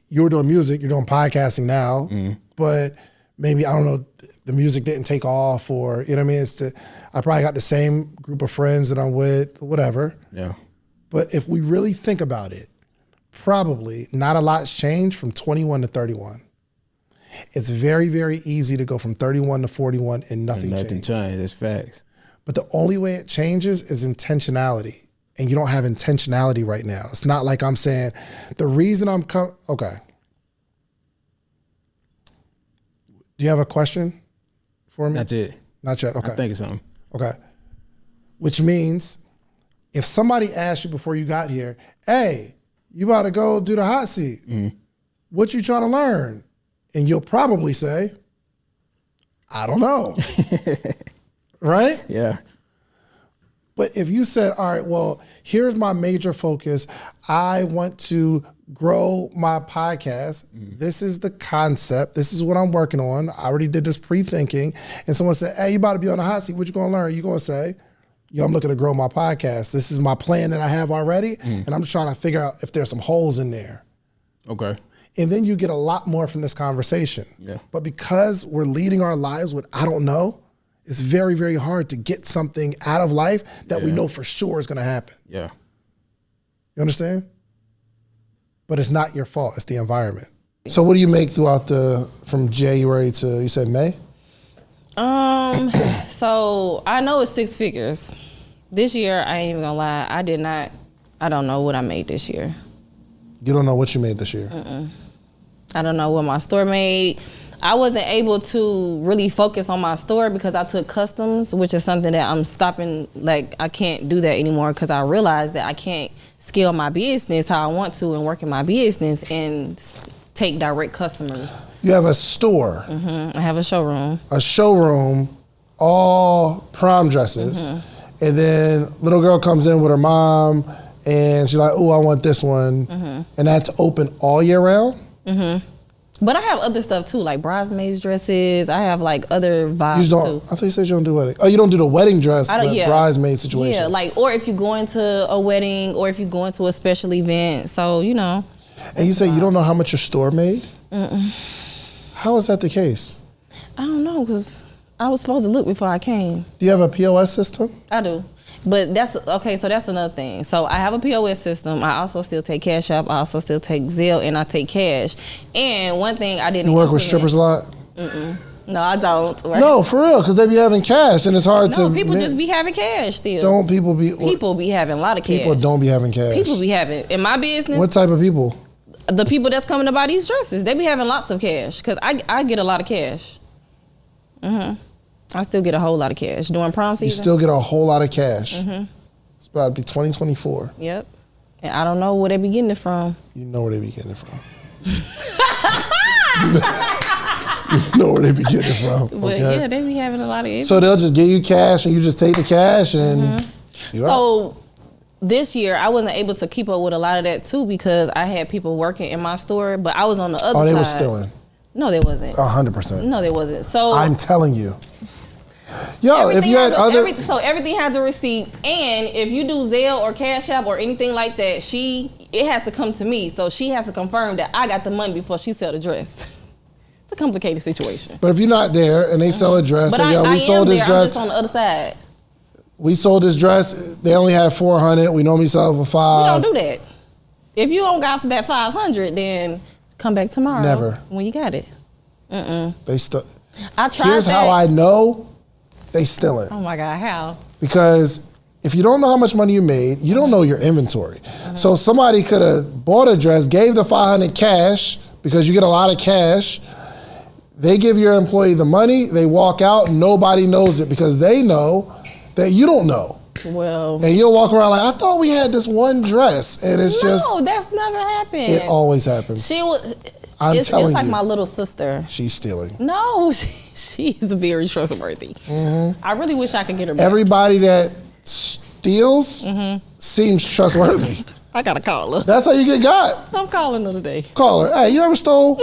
Speaker 1: You were doing music. You're doing podcasting now. Mm-hmm. But maybe, I don't know, the music didn't take off, or, you know what I mean? I probably got the same group of friends that I'm with, whatever.
Speaker 10: Yeah.
Speaker 1: But if we really think about it, probably not a lot's changed from 21 to 31. It's very, very easy to go from 31 to 41 and nothing changed.
Speaker 10: That's facts.
Speaker 1: But the only way it changes is intentionality. And you don't have intentionality right now. It's not like I'm saying, the reason I'm okay. Do you have a question for me?
Speaker 10: That's it.
Speaker 1: Not yet, okay.
Speaker 10: I'm thinking something.
Speaker 1: Okay. Which means, if somebody asked you before you got here, hey, you about to go do the hot seat. Mm-hmm. What you trying to learn? And you'll probably say, I don't know. Right?
Speaker 10: Yeah.
Speaker 1: But if you said, all right, well, here's my major focus. I want to grow my podcast. Mm-hmm. This is the concept. This is what I'm working on. I already did this pre-thinking. And someone said, hey, you about to be on the hot seat. What you going to learn? You going to say, yo, I'm looking to grow my podcast. This is my plan that I have already. Mm-hmm. And I'm just trying to figure out if there's some holes in there.
Speaker 10: Okay.
Speaker 1: And then you get a lot more from this conversation.
Speaker 10: Yeah.
Speaker 1: But because we're leading our lives with I don't know, it's very, very hard to get something out of life that we know for sure is going to happen.
Speaker 10: Yeah.
Speaker 1: You understand? But it's not your fault. It's the environment. So what do you make throughout from January to, you said May?
Speaker 11: So I know it's 6 figures. This year, I ain't even gonna lie, I don't know what I made this year.
Speaker 1: You don't know what you made this year?
Speaker 11: I don't know what my store made. I wasn't able to really focus on my store because I took customs, which is something that I'm stopping. Like, I can't do that anymore because I realized that I can't scale my business how I want to and work in my business and take direct customers.
Speaker 1: You have a store.
Speaker 11: Mm-hmm. I have a showroom.
Speaker 1: A showroom, all prom dresses. Mm-hmm. And then little girl comes in with her mom and she's like, oh, I want this one. Mm-hmm. And that's open all year round?
Speaker 11: Mm-hmm. But I have other stuff too, like bridesmaids dresses. I have like other vibes too.
Speaker 1: I thought you said you don't do wedding. Oh, you don't do the wedding dress, but bridesmaid situation.
Speaker 11: Yeah, like, or if you go into a wedding or if you go into a special event. So, you know.
Speaker 1: And you say you don't know how much your store made? Mm-mm. How is that the case?
Speaker 11: I don't know, because I was supposed to look before I came.
Speaker 1: Do you have a POS system?
Speaker 11: I do. But that's okay. So that's another thing. So I have a POS system. I also still take Cash App. I also still take Zelle, and I take cash. And one thing I didn't.
Speaker 1: You work with strippers a lot?
Speaker 11: No, I don't.
Speaker 1: No, for real, because they be having cash, and it's hard to.
Speaker 11: No, people just be having cash still.
Speaker 1: Don't people be?
Speaker 11: People be having a lot of cash.
Speaker 1: People don't be having cash.
Speaker 11: People be having in my business.
Speaker 1: What type of people?
Speaker 11: The people that's coming to buy these dresses, they be having lots of cash because I get a lot of cash. I still get a whole lot of cash during prom season.
Speaker 1: You still get a whole lot of cash. It's about to be 2024.
Speaker 11: Yep, and I don't know where they be getting it from.
Speaker 1: You know where they be getting it from. You know where they be getting it from.
Speaker 11: But
Speaker 1: okay?
Speaker 11: yeah, they be having a lot of it.
Speaker 1: So they'll just give you cash and you just take the cash and
Speaker 11: so this year I wasn't able to keep up with a lot of that too because I had people working in my store, but I was on the other side.
Speaker 1: Oh, they were stealing.
Speaker 11: No, they wasn't.
Speaker 1: 100%.
Speaker 11: No, they wasn't. So
Speaker 1: I'm telling you. Yo, if you had
Speaker 11: so everything has a receipt, and if you do Zelle or Cash App or anything like that, it has to come to me. So she has to confirm that I got the money before she sell the dress. It's a complicated situation.
Speaker 1: But if you're not there and they sell a dress,
Speaker 11: But
Speaker 1: and
Speaker 11: I
Speaker 1: we sold this
Speaker 11: I'm
Speaker 1: dress.
Speaker 11: just on the other side.
Speaker 1: We sold this dress. They only had 400. We normally sell it for $5.
Speaker 11: We don't do that. If you don't got that 500, then come back tomorrow.
Speaker 1: Never.
Speaker 11: When you got it.
Speaker 1: They still.
Speaker 11: I tried.
Speaker 1: Here's
Speaker 11: that.
Speaker 1: how I know they steal it.
Speaker 11: Oh my God, how?
Speaker 1: Because if you don't know how much money you made, you don't know your inventory. So somebody could have bought a dress, gave the 500 cash because you get a lot of cash. They give your employee the money, they walk out, nobody knows it because they know that you don't know.
Speaker 11: Well,
Speaker 1: and you'll walk around like, I thought we had this one dress, and it's just.
Speaker 11: No, that's never happened.
Speaker 1: It always happens.
Speaker 11: She was.
Speaker 1: It's
Speaker 11: like my little sister.
Speaker 1: She's stealing.
Speaker 11: No, she's very trustworthy. I really wish I could get her back.
Speaker 1: Everybody that steals seems trustworthy.
Speaker 11: I gotta call her.
Speaker 1: That's how you get got.
Speaker 11: I'm calling her today.
Speaker 1: Call her. Hey, you ever stole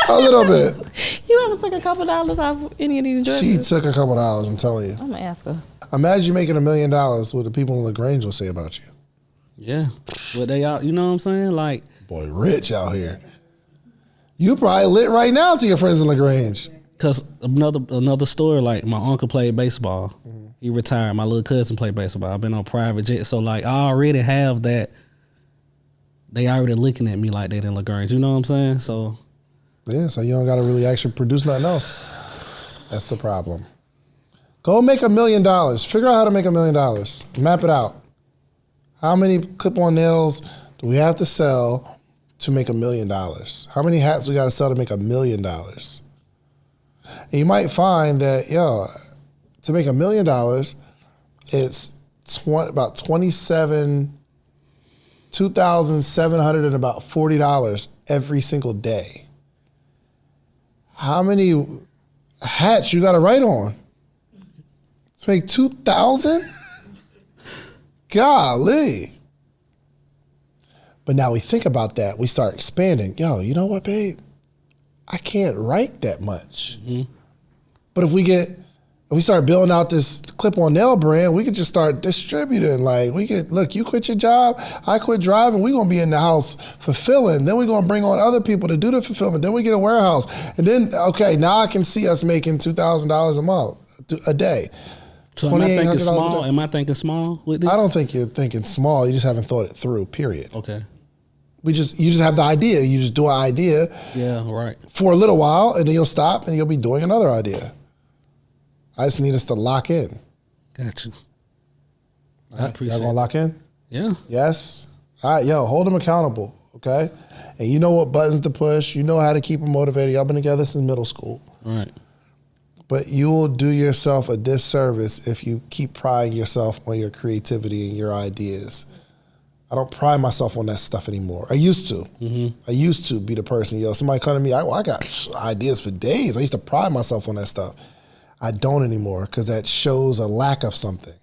Speaker 1: a little bit?
Speaker 11: You ever took a couple dollars off any of these dresses?
Speaker 1: She took a couple dollars, I'm telling you.
Speaker 11: I'm gonna ask her.
Speaker 1: Imagine you making $1 million, what the people in LaGrange will say about you.
Speaker 12: Yeah. What they out, you know what I'm saying? Like,
Speaker 1: boy, rich out here. You probably lit right now to your friends in LaGrange.
Speaker 12: Cause another story, like my uncle played baseball. He retired. My little cousin played baseball. I've been on private jet. So like I already have that. They already looking at me like that in LaGrange. You know what I'm saying? So
Speaker 1: yeah, so you don't gotta really actually produce nothing else. That's the problem. Go make $1 million. Figure out how to make $1 million. Map it out. How many clip-on nails do we have to sell to make $1 million? How many hats we got to sell to make $1 million? And you might find that, to make $1 million, it's about $2,740 every single day. How many hats you got to write on to make 2,000? Golly. But now we think about that, we start expanding. You know what, babe? I can't write that much. But if we start building out this clip-on nail brand, we could just start distributing. Like look, you quit your job, I quit driving, we're gonna be in the house fulfilling. Then we're gonna bring on other people to do the fulfillment. Then we get a warehouse. And then, okay, now I can see us making $2,000 a month, a day.
Speaker 12: So am I thinking small? Am I thinking small with this?
Speaker 1: I don't think you're thinking small. You just haven't thought it through, period.
Speaker 12: Okay.
Speaker 1: You just have the idea. You just do an idea.
Speaker 12: Yeah, right.
Speaker 1: For a little while, and then you'll stop, and you'll be doing another idea. I just need us to lock in.
Speaker 12: Got you.
Speaker 1: I appreciate. Y'all gonna lock in?
Speaker 12: Yeah.
Speaker 1: Yes. All right, hold them accountable, okay? And you know what buttons to push. You know how to keep them motivated. Y'all been together since middle school.
Speaker 12: Right.
Speaker 1: But you will do yourself a disservice if you keep priding yourself on your creativity and your ideas. I don't pride myself on that stuff anymore. I used to. I used to be the person, somebody come to me, I got ideas for days. I used to pride myself on that stuff. I don't anymore because that shows a lack of something.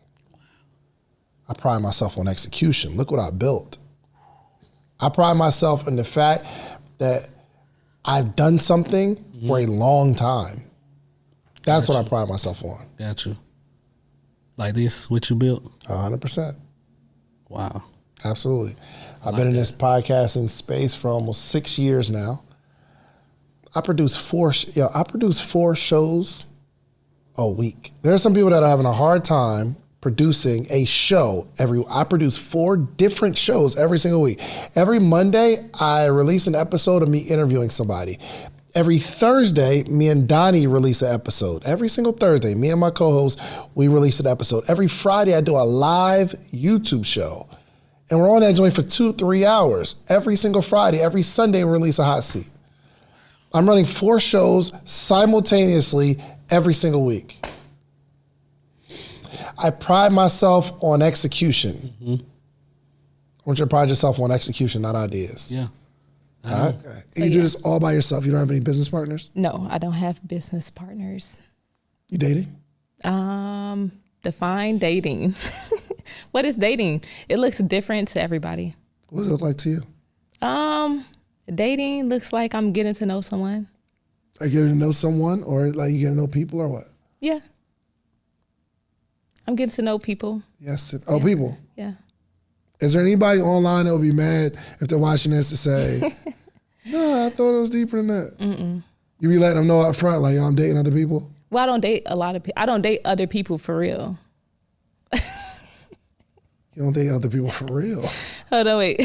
Speaker 1: I pride myself on execution. Look what I built. I pride myself in the fact that I've done something for a long time. That's what I pride myself on.
Speaker 12: Got you. Like this, what you built?
Speaker 1: 100%.
Speaker 12: Wow.
Speaker 1: Absolutely. I've been in this podcasting space for almost 6 years now. I produce four shows a week. There are some people that are having a hard time producing a show I produce 4 different shows every single week. Every Monday, I release an episode of me interviewing somebody. Every Thursday, me and Donnie release an episode. Every single Thursday, me and my co-host, we release an episode. Every Friday, I do a live YouTube show. And we're on that joint for 2-3 hours. Every single Friday, every Sunday, we release a hot seat. I'm running 4 shows simultaneously every single week. I pride myself on execution. I want you to pride yourself on execution, not ideas.
Speaker 12: Yeah.
Speaker 1: All right. And you do this all by yourself? You don't have any business partners?
Speaker 11: No, I don't have business partners.
Speaker 1: You dating?
Speaker 11: Define dating. What is dating? It looks different to everybody.
Speaker 1: What does it look like to you?
Speaker 11: Dating looks like I'm getting to know someone.
Speaker 1: Like getting to know someone, or like you getting to know people, or what?
Speaker 11: Yeah. I'm getting to know people.
Speaker 1: Yes. People.
Speaker 11: Yeah.
Speaker 1: Is there anybody online that would be mad if they're watching this to say, no, I thought it was deeper than that? You be letting them know up front, like, yo, I'm dating other people?
Speaker 11: Well, I don't date a lot of people. I don't date other people for real.
Speaker 1: You don't date other people for real?
Speaker 11: Hold on, wait.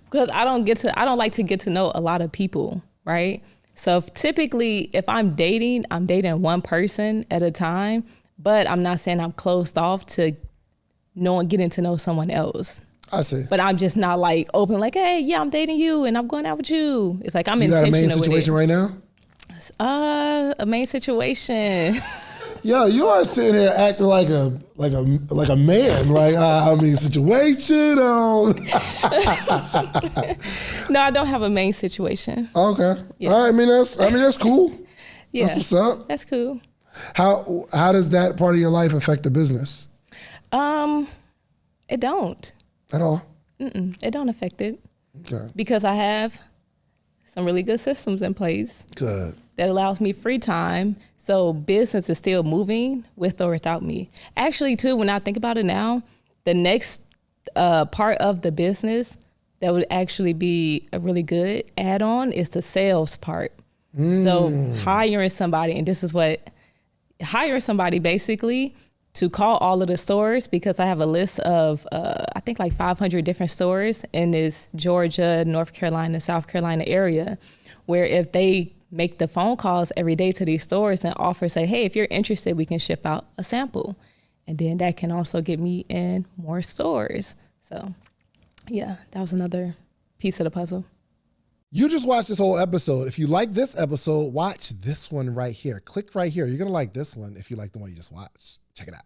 Speaker 11: Because I don't like to get to know a lot of people, right? So typically, if I'm dating one person at a time, but I'm not saying I'm closed off to getting to know someone else.
Speaker 1: I see.
Speaker 11: But I'm just not like open, like, hey, yeah, I'm dating you and I'm going out with you. It's like I'm
Speaker 1: You
Speaker 11: intentional
Speaker 1: got a main situation right now?
Speaker 11: A main situation.
Speaker 1: Yo, you are sitting here acting like a man. Like, I mean, situation.
Speaker 11: No, I don't have a main situation.
Speaker 1: Okay.
Speaker 11: Yeah.
Speaker 1: All right. I mean, that's cool.
Speaker 11: Yeah.
Speaker 1: That's what's up.
Speaker 11: That's cool.
Speaker 1: How does that part of your life affect the business?
Speaker 11: It don't.
Speaker 1: At all?
Speaker 11: It don't affect it.
Speaker 1: Okay.
Speaker 11: Because I have some really good systems in place.
Speaker 1: Good.
Speaker 11: That allows me free time. So business is still moving with or without me. Actually, too, when I think about it now, the next part of the business that would actually be a really good add-on is the sales part. So hiring somebody, and this is what, hiring somebody basically to call all of the stores, because I have a list of, I think like 500 different stores in this Georgia, North Carolina, South Carolina area, where if they make the phone calls every day to these stores and offer, say, hey, if you're interested, we can ship out a sample. And then that can also get me in more stores. So yeah, that was another piece of the puzzle.
Speaker 1: You just watched this whole episode. If you like this episode, watch this one right here. Click right here. You're going to like this one if you like the one you just watched. Check it out.